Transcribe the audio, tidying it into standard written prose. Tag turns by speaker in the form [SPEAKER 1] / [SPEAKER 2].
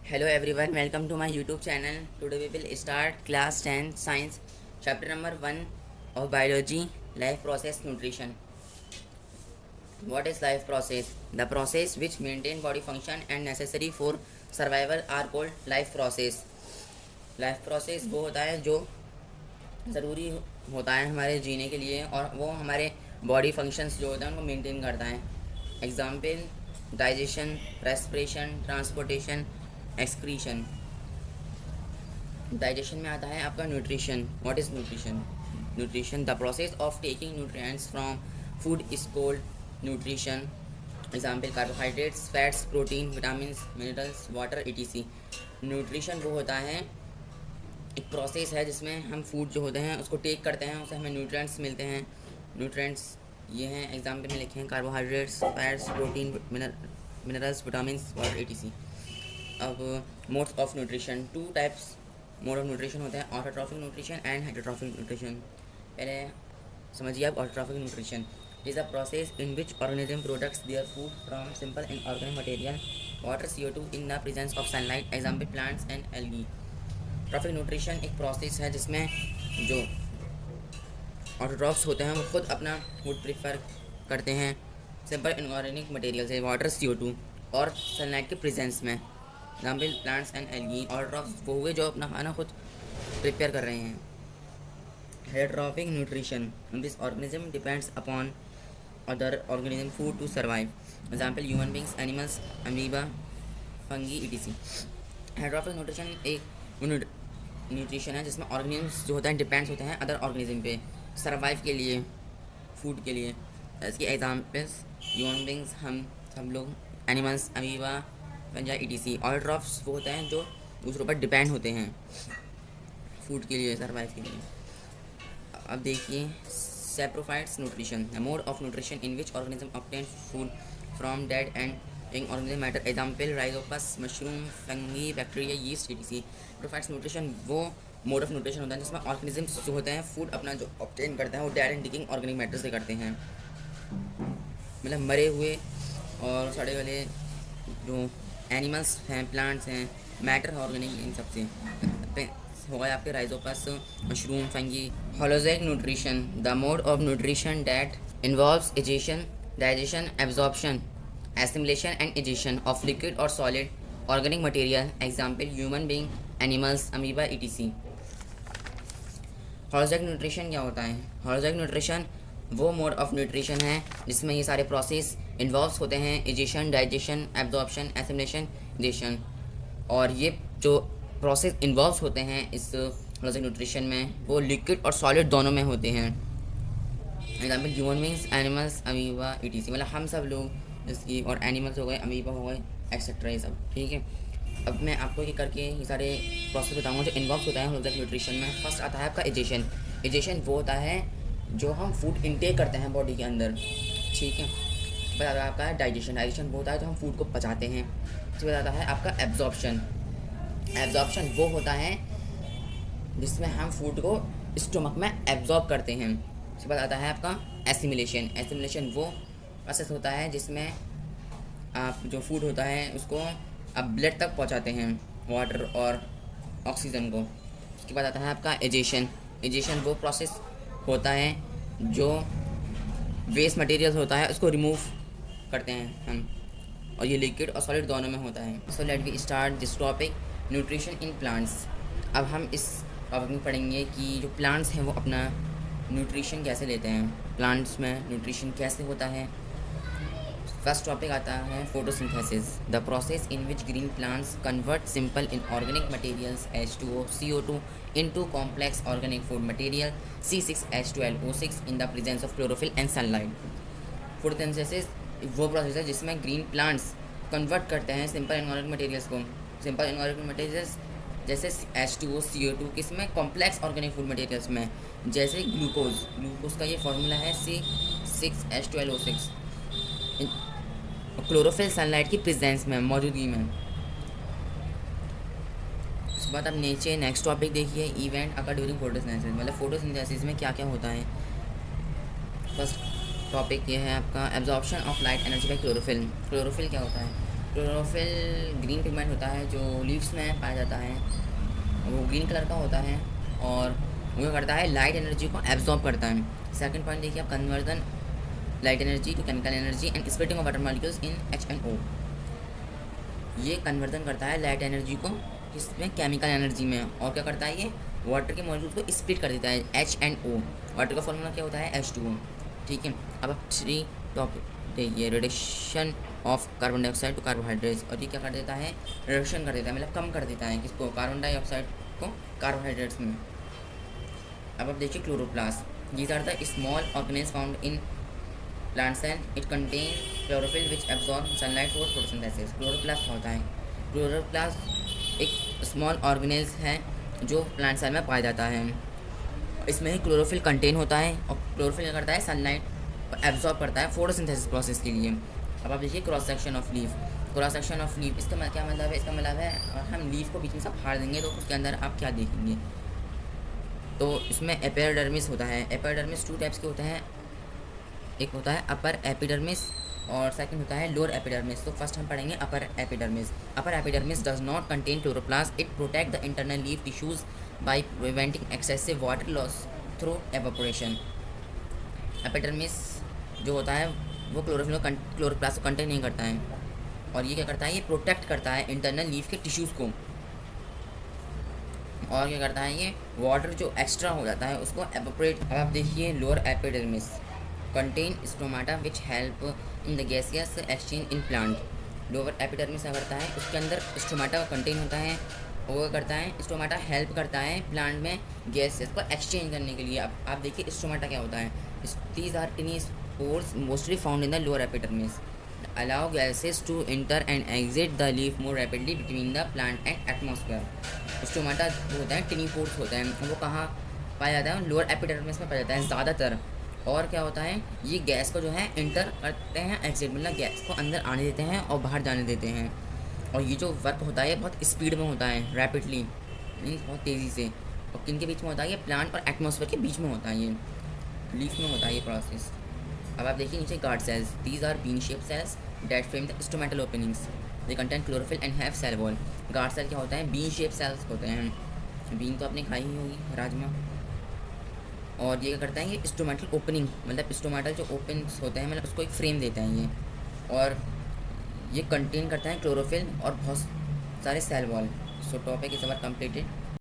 [SPEAKER 1] Hello everyone, welcome to my YouTube channel. Today we will start class 10 science chapter number 1 of biology, life process nutrition. What is life process? The process which maintain body function and necessary for survival are called life process. Life process वो होता है जो ज़रूरी होता है हमारे जीने के लिए और वो हमारे बॉडी फंक्शंस जो होते हैं उनको मेंटेन करता है. Example digestion, respiration, transportation, excretion. Digestion में आता है आपका nutrition. What is nutrition? Nutrition the process of taking nutrients from food is cold nutrition. Example carbohydrates, fats, protein, vitamin, minerals, water etc. Nutrition वो होता है एक प्रोसेस है जिसमें हम फूड जो होते हैं उसको टेक करते हैं, उससे हमें न्यूट्रिएंट्स मिलते हैं. न्यूट्रिएंट्स ये हैं एग्जाम्पल में लिखे हैं carbohydrates, fats, protein, minerals, vitamin, water etc. अब modes of nutrition, two types mode of nutrition होते हैं, autotrophic nutrition and heterotrophic nutrition. पहले समझिए आप autotrophic nutrition is a process in which organism products their food from simple and organic material, water, CO2 in the presence of sunlight, example plants and algae. Trophic nutrition एक process है जिसमें जो autotrophs होते हैं वो खुद अपना food prefer करते हैं सिंपल इनऑर्गेनिक मटेरियल से, वाटर, CO2 और सनलाइट के प्रेजेंस में. Example plants and algae. Autotrophs वो हुए जो अपना खाना खुद प्रिपेयर कर रहे हैं. Heterotrophic nutrition this organism depends upon other organism food to survive. Example human beings, animals, amoeba, fungi etc. Heterotrophic nutrition एक न्यूट्रिशन है जिसमें ऑर्गेनिज्म्स जो होते हैं डिपेंड्स होते हैं अदर ऑर्गेनिज्म पे सर्वाइव के लिए, फूड के लिए. इसकी एग्जाम्पल्स ह्यूमन बींग्स, हम सब लोग, एनिमल्स, अमीबा, फंजा etc. ऑटोट्रॉफ्स वो होते हैं जो दूसरों पर डिपेंड होते हैं फूड के लिए, सर्वाइव के लिए. अब देखिए saprophytes nutrition the mode of nutrition in which organism obtain food from dead and living organism matter. Example Rhizopus, mushroom, fungi, bacteria, yeast etc. Saprophytes nutrition वो मोड ऑफ न्यूट्रिशन होता है जिसमें ऑर्गेनिजम्स जो होते हैं फूड अपना जो obtain करते हैं वो डेड एंड डिकिंग ऑर्गेनिक मैटर से करते हैं. मतलब मरे हुए और सड़े वाले जो एनिमल्स हैं, प्लांट्स हैं, मैटर ऑर्गेनिक, इन सब से हो गए आपके rhizopus, mushroom, fungi. Holozoic nutrition the mode of nutrition that involves digestion, absorption, assimilation and egestion of liquid और solid organic material. Example human being, animals, amoeba etc. Holozoic nutrition क्या होता है? Holozoic nutrition वो mode of nutrition है जिसमें ये सारे process involve होते हैं, egestion, digestion, absorption, assimilation, egestion. और ये जो प्रोसेस इन्वॉल्व होते हैं इस होलोजैक न्यूट्रिशन में वो लिक्विड और सॉलिड दोनों में होते हैं. Example human beings, animals, amoeba etc. मतलब हम सब लोग इसकी, और एनिमल्स हो गए, अमीबा हो गए एक्सेट्रा, ये सब. ठीक है, अब मैं आपको ये करके ये सारे प्रोसेस बताऊंगा जो इन्वॉल्व होता है होलोजैक न्यूट्रिशन में. फर्स्ट आता है आपका एजेशन. एजेशन वो होता है जो हम फूड इनटेक करते हैं बॉडी के अंदर. ठीक है, उसके बाद आता है आपका डाइजेशन. डाइजेशन वो होता है जो हम फूड को पचाते हैं. उसके बाद आता है आपका एब्जॉर्प्शन. एब्जॉर्प्शन वो होता है जिसमें हम फूड को स्टोमक में एब्जॉर्ब करते हैं. उसके बाद आता है आपका एसिमिलेशन. एसिमिलेशन वो प्रोसेस होता है जिसमें आप जो फूड होता है उसको आप ब्लड तक पहुंचाते हैं, वाटर और ऑक्सीजन को. उसके बाद आता है आपका एजेशन. एजेशन वो प्रोसेस होता है जो वेस्ट मटेरियल होता है उसको रिमूव करते हैं हम, और ये लिक्विड और सॉलिड दोनों में होता है. So let we start this topic, nutrition in plants. अब हम इस टॉपिक में पढ़ेंगे कि जो प्लांट्स हैं वो अपना न्यूट्रिशन कैसे लेते हैं, प्लांट्स में न्यूट्रिशन कैसे होता है. फर्स्ट टॉपिक आता है photosynthesis the process in which green plants convert simple in organic materials H2O, CO2 into complex organic food material C6H12O6 in the presence of chlorophyll and sunlight. Photosynthesis वो process है जिसमें green plants convert करते हैं simple inorganic materials को. Simple inorganic materials जैसे H2O, CO2 किसमें, complex organic food materials में. जैसे ग्लूकोज का ये फॉर्मूला है C6H12O6. क्लोरोफिल सनलाइट की प्रेजेंस में, मौजूदगी में. उसके बाद अब नीचे नेक्स्ट टॉपिक देखिए, इवेंट अकर ड्यूरिंग फोटोसिंथेसिस. मतलब फोटोसिंथेसिस में क्या क्या होता है. फर्स्ट टॉपिक ये है आपका absorption of light energy by chlorophyll. Chlorophyll क्या होता है? क्लोरोफिल ग्रीन पिगमेंट होता है जो लीव्स में पाया जाता है, वो ग्रीन कलर का होता है और वो क्या करता है, लाइट एनर्जी को एब्जॉर्ब करता है। सेकंड पॉइंट देखिए आप, conversion light energy to chemical energy and splitting of water molecules in H&O। ये कन्वर्जन करता है लाइट एनर्जी को किसमें, केमिकल एनर्जी में, और क्या करता है ये वाटर के मॉलिक्यूल्स को स्प्लिट कर देता है, H&O। वाटर का फॉर्मूला क्या होता है, H2O। ठीक है, अब आप 3 टॉपिक देखिए, reduction of carbon dioxide to carbohydrates, और ये क्या कर देता है, रिडक्शन कर देता है, मतलब कम कर देता है किसको, कार्बन डाइऑक्साइड को कार्बोहाइड्रेट्स में। अब आप देखिए chloroplast, these are the small organisms found in plant cell. It contain chlorophyll which absorb sunlight for photosynthesis. Chloroplast होता है, क्लोरोप्लास्ट एक स्मॉल ऑर्गेनेल्स है जो प्लांट सेल में पाया जाता है। इसमें ही क्लोरोफिल कंटेन होता है और क्लोरोफिल क्या करता है, सनलाइट एब्जॉर्ब करता है फोटोसिंथेसिस प्रोसेस के लिए। अब आप देखिए cross section of leaf, cross section of leaf इसका क्या मतलब है, इसका मतलब है अगर हम लीफ को बीच में से फाड़ देंगे तो उसके अंदर आप क्या देखेंगे, तो इसमें एपिडर्मिस होता है। एपिडर्मिस 2 टाइप्स के होते हैं, एक होता है अपर एपिडर्मिस और सेकंड होता है लोअर एपिडर्मिस। तो फर्स्ट हम पढ़ेंगे upper epidermis. Upper epidermis does not contain chloroplast, it protect the internal leaf tissues by preventing excessive water loss through evaporation. Epidermis जो होता है वो क्लोरोप्लास्ट को कंटेन नहीं करता है, और ये क्या करता है, ये प्रोटेक्ट करता है इंटरनल लीफ के टिश्यूज़ को, और क्या करता है, ये वाटर जो एक्स्ट्रा हो जाता है उसको एवापोरेट। अब आप देखिए lower epidermis contain stomata which help in the gaseous exchange in plant. Lower epidermis क्या करता है, उसके अंदर स्टोमाटा का कंटेन होता है, और वो करता है स्टोमाटा हेल्प करता है प्लांट में गैसेस को एक्सचेंज करने के लिए। अब आप देखिए स्टोमाटा क्या होता है, these are tiny spores mostly found in the lower epidermis, allow gases to enter and exit the leaf more rapidly between the plant and atmosphere। Stomata जो होता है टिनी पोर्स होता है, वो कहाँ पाया जाता है, लोअर एपिडर्मिस में पाया जाता है ज़्यादातर। और क्या होता है, ये गैस को जो है इंटर करते हैं, एक्सिट मतलब गैस को अंदर आने देते हैं और बाहर जाने देते हैं। और ये जो वर्क होता है बहुत स्पीड में होता है, रैपिडली मीन्स बहुत तेज़ी से। और किन के बीच में होता है, ये प्लांट और एटमॉस्फेयर के बीच में होता है, ये लीफ में होता है ये प्रोसेस। अब आप देखिए नीचे guard cells, these are bean shape cells that frame the stomatal openings, they contain chlorophyll and have cell wall. Guard cell क्या होता है, बीन शेप सेल्स होते हैं, बीन तो आपने खाई ही होगी राजमा। और ये क्या करता है, ये स्टोमेटल ओपनिंग मतलब स्टोमेटल जो ओपन होते हैं मतलब उसको एक फ्रेम देते हैं ये, और ये कंटेन करता है क्लोरोफिल और बहुत सारे cell wall. So topic is our completed.